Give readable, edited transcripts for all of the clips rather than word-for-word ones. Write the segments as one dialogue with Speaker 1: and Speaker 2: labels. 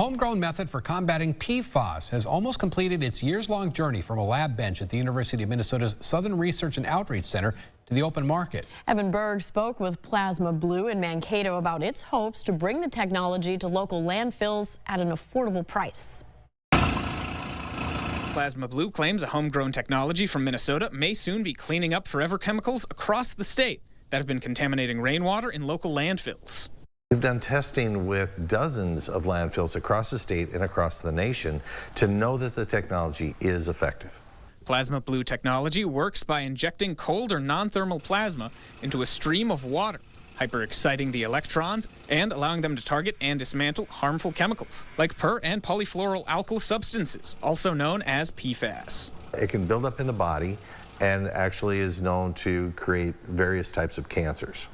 Speaker 1: homegrown method for combating PFAS has almost completed its years-long journey from a lab bench at the University of Minnesota's Southern Research and Outreach Center to the open market.
Speaker 2: Evan Berg spoke with Plasma Blue in Mankato about its hopes to bring the technology to local landfills at an affordable price.
Speaker 3: Plasma Blue claims a homegrown technology from Minnesota may soon be cleaning up forever chemicals across the state that have been contaminating rainwater in local landfills.
Speaker 4: We've done testing with dozens of landfills across the state and across the nation to know that the technology is effective.
Speaker 3: Plasma Blue technology works by injecting cold or non-thermal plasma into a stream of water, hyper-exciting the electrons and allowing them to target and dismantle harmful chemicals like per- and polyfluoroalkyl substances, also known as PFAS.
Speaker 4: It can build up in the body and actually is known to create various types of cancers.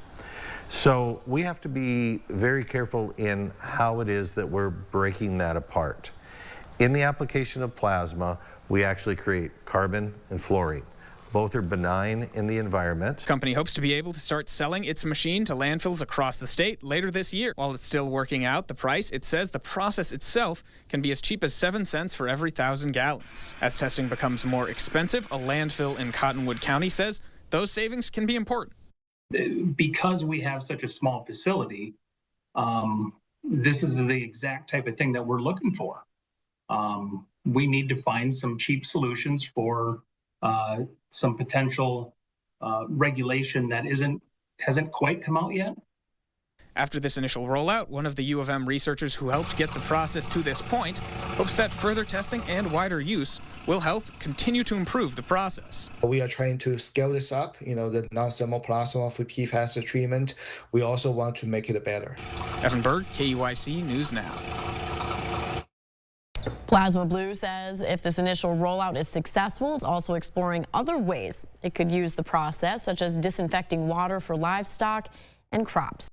Speaker 4: So we have to be very careful in how it is that we're breaking that apart. In the application of plasma, we actually create carbon and fluorine. Both are benign in the environment.
Speaker 3: The company hopes to be able to start selling its machine to landfills across the state later this year. While it's still working out the price, it says the process itself can be as cheap as 7 cents for every 1,000 gallons. As testing becomes more expensive, a landfill in Cottonwood County says those savings can be important.
Speaker 5: Because we have such a small facility, this is the exact type of thing that we're looking for. We need to find some cheap solutions for some potential regulation that hasn't quite come out yet.
Speaker 3: After this initial rollout, one of the U of M researchers who helped get the process to this point hopes that further testing and wider use will help continue to improve the process.
Speaker 6: We are trying to scale this up, the non-thermal plasma for PFAS treatment. We also want to make it better.
Speaker 3: Evan Berg, KUIC News Now.
Speaker 2: Plasma Blue says if this initial rollout is successful, it's also exploring other ways it could use the process, such as disinfecting water for livestock and crops.